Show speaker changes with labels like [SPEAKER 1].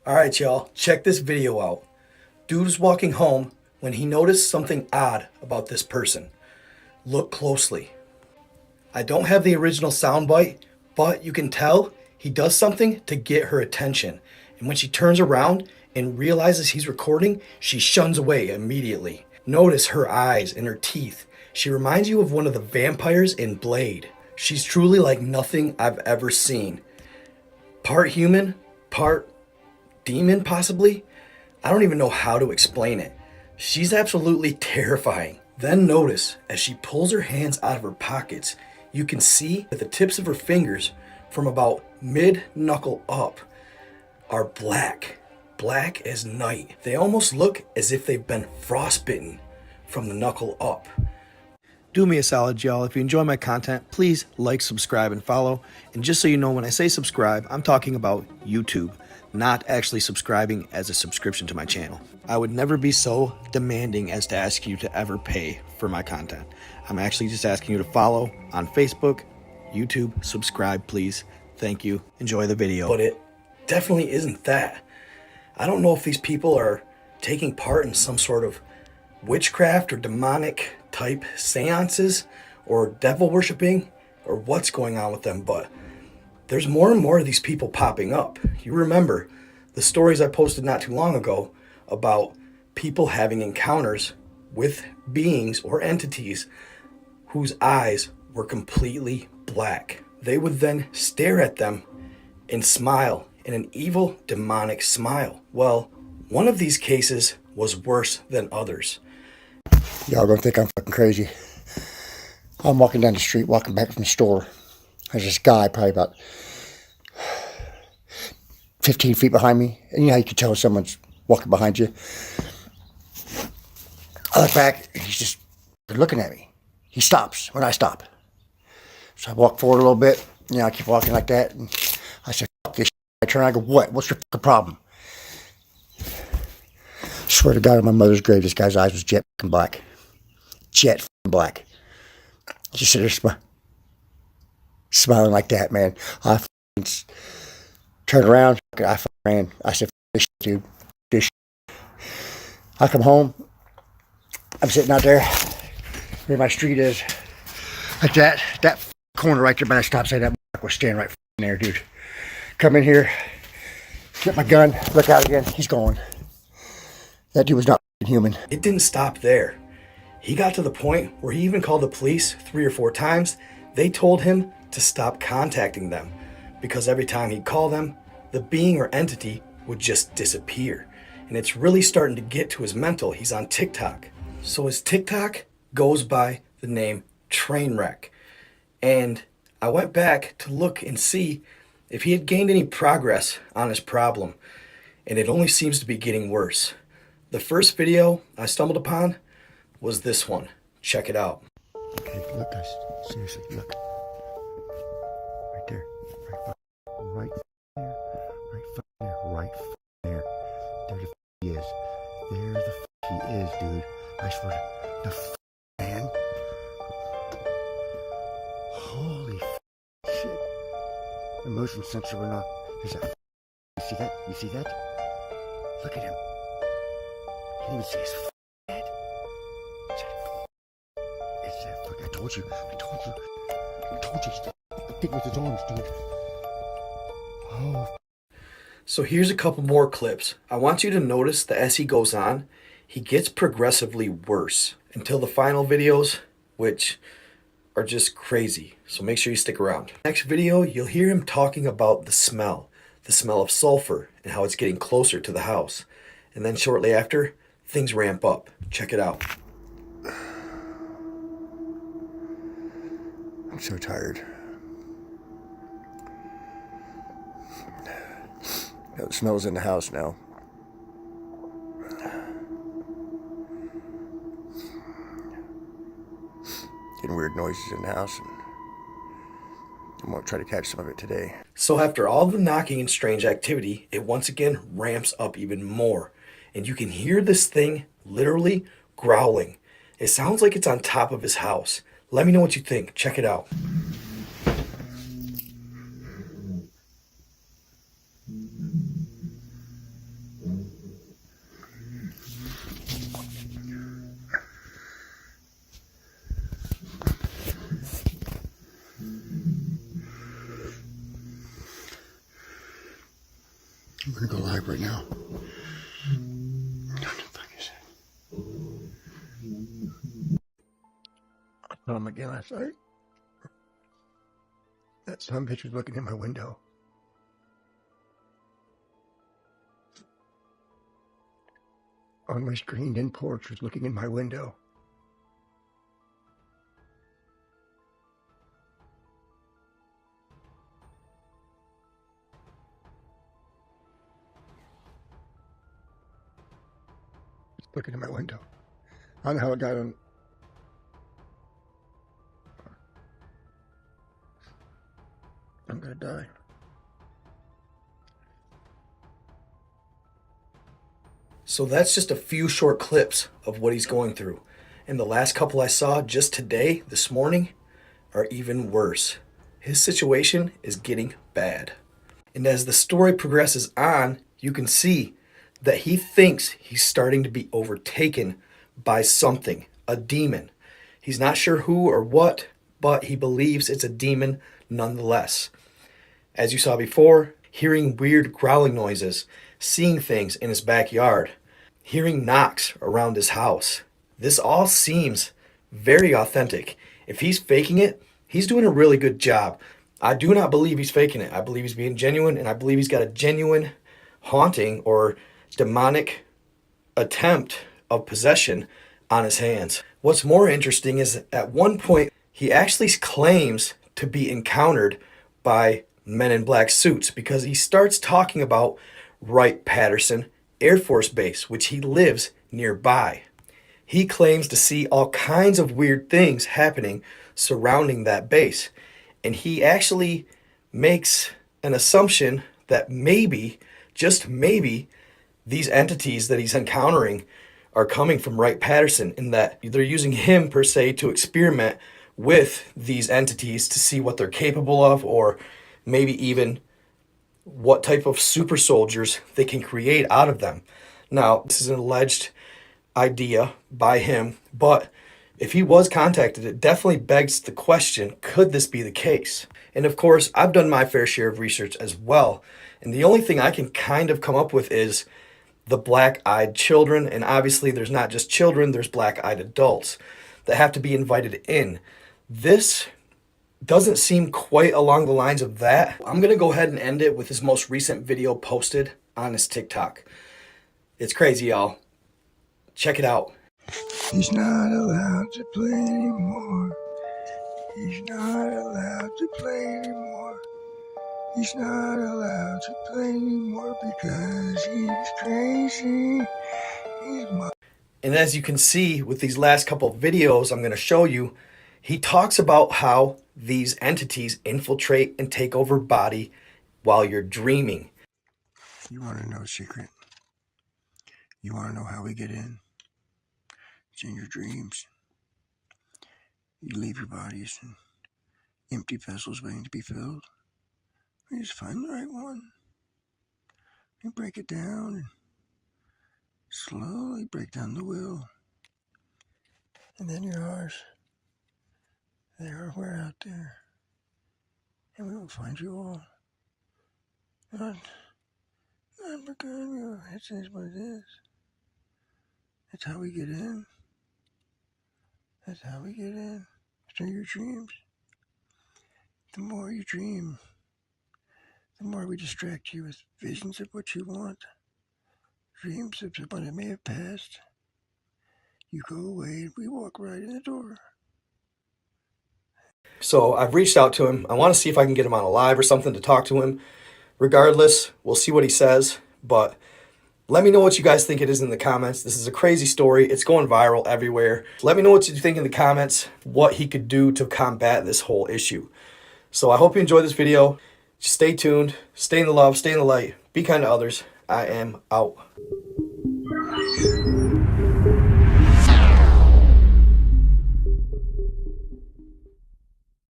[SPEAKER 1] Alright y'all, check this video out. Dude was walking home when he noticed something odd about this person. Look closely. I don't have the original soundbite, but you can tell he does something to get her attention. And when she turns around and realizes he's recording, she shuns away immediately. Notice her eyes and her teeth. She reminds you of one of the vampires in Blade. She's truly like nothing I've ever seen. Part human, part demon possibly? I don't even know how to explain it. She's absolutely terrifying. Then notice, as she pulls her hands out of her pockets, you can see that the tips of her fingers from about mid-knuckle up are black. Black as night. They almost look as if they've been frostbitten from the knuckle up. Do me a solid, y'all. If you enjoy my content, please like, subscribe, and follow. And just so you know, when I say subscribe, I'm talking about YouTube, not actually subscribing as a subscription to my channel. I would never be so demanding as to ask you to ever pay for my content. I'm actually just asking you to follow on Facebook, YouTube, subscribe, please. Thank you. Enjoy the video. But it definitely isn't that. I don't know if these people are taking part in some sort of witchcraft or demonic type seances or devil worshiping or what's going on with them, but there's more and more of these people popping up. You remember the stories I posted not too long ago about people having encounters with beings or entities whose eyes were completely black. They would then stare at them and smile in an evil demonic smile. Well, one of these cases was worse than others.
[SPEAKER 2] Y'all gonna think I'm fucking crazy. I'm walking down the street, walking back from the store. There's this guy probably about 15 feet behind me. And you know how you can tell someone's walking behind you? I look back, and he's just looking at me. He stops when I stop. So I walk forward a little bit. You know, I keep walking like that. And I said, fuck this shit. I turn around and go, what? What's your fucking problem? I swear to God, on my mother's grave, this guy's eyes was jet fucking black. Jet fucking black. Just sit there smiling like that, man. I turned around. I ran. I said, this shit, dude. This shit. I come home. I'm sitting out there where my street is. Like that corner right there by that stop sign, that was standing right there, dude. Come in here, get my gun, look out again. He's gone. That dude was not human.
[SPEAKER 1] It didn't stop there. He got to the point where he even called the police 3 or 4 times. They told him to stop contacting them because every time he'd call them, the being or entity would just disappear. And it's really starting to get to his mental. He's on TikTok. So his TikTok goes by the name Trainwreck. And I went back to look and see if he had gained any progress on his problem. And it only seems to be getting worse. The first video I stumbled upon was this one. Check it out.
[SPEAKER 2] Okay, look guys, seriously, look. Right there, right there, right there. There the he is. There the he is, dude. I swear, the man. Holy shit. The motion sensor went off. There's that. You see that? You see that? Look at him. You can even see his head. It's that fuck. I told you. I think with his arms, dude. Oh.
[SPEAKER 1] So here's a couple more clips. I want you to notice that as he goes on, he gets progressively worse until the final videos, which are just crazy. So make sure you stick around. Next video, you'll hear him talking about the smell of sulfur and how it's getting closer to the house. And then shortly after, things ramp up. Check it out.
[SPEAKER 2] I'm so tired. The smell's in the house now. Getting weird noises in the house, and I'm gonna try to catch some of it today.
[SPEAKER 1] So after all the knocking and strange activity, it once again ramps up even more. And you can hear this thing literally growling. It sounds like it's on top of his house. Let me know what you think. Check it out.
[SPEAKER 2] I'm gonna go live right now. What the fuck is that? I saw him again last night. That son bitch was looking in my window. On my screened-in porch was looking in my window. Looking in my window. I don't know how it got on. I'm gonna die.
[SPEAKER 1] So that's just a few short clips of what he's going through. And the last couple I saw just today, this morning, are even worse. His situation is getting bad. And as the story progresses on, you can see that he thinks he's starting to be overtaken by something, a demon. He's not sure who or what, but he believes it's a demon nonetheless. As you saw before, hearing weird growling noises, seeing things in his backyard, hearing knocks around his house. This all seems very authentic. If he's faking it, he's doing a really good job. I do not believe he's faking it. I believe he's being genuine, and I believe he's got a genuine haunting or demonic attempt of possession on his hands. What's more interesting is at one point, he actually claims to be encountered by men in black suits because he starts talking about Wright-Patterson Air Force Base, which he lives nearby. He claims to see all kinds of weird things happening surrounding that base. And he actually makes an assumption that maybe, just maybe, these entities that he's encountering are coming from Wright-Patterson, and that they're using him per se to experiment with these entities to see what they're capable of, or maybe even what type of super soldiers they can create out of them. Now, this is an alleged idea by him, but if he was contacted, it definitely begs the question, could this be the case? And of course, I've done my fair share of research as well. And the only thing I can kind of come up with is the black-eyed children. And obviously there's not just children, there's black-eyed adults that have to be invited in. This doesn't seem quite along the lines of that. I'm going to go ahead and end it with his most recent video posted on his TikTok. It's crazy, y'all. Check it out.
[SPEAKER 2] He's not allowed to play anymore. He's not allowed to play anymore. He's not allowed to play anymore because he's crazy.
[SPEAKER 1] And as you can see with these last couple of videos I'm going to show you, he talks about how these entities infiltrate and take over body while you're dreaming.
[SPEAKER 2] You want to know a secret? You want to know how we get in? It's in your dreams. You leave your bodies in empty vessels waiting to be filled. You just find the right one. You break it down and slowly break down the will. And then you're ours. They are we're out there. And we will find you all. Not for good. It is what it is. It's how we get in. That's how we get in. Through your dreams. The more you dream, the more we distract you with visions of what you want. Dreams of what it may have passed. You go away and we walk right in the door.
[SPEAKER 1] So I've reached out to him. I want to see if I can get him on a live or something to talk to him. Regardless, we'll see what he says. But let me know what you guys think it is in the comments. This is a crazy story. It's going viral everywhere. Let me know what you think in the comments, what he could do to combat this whole issue. So I hope you enjoyed this video. Just stay tuned. Stay in the love. Stay in the light. Be kind to others. I am out.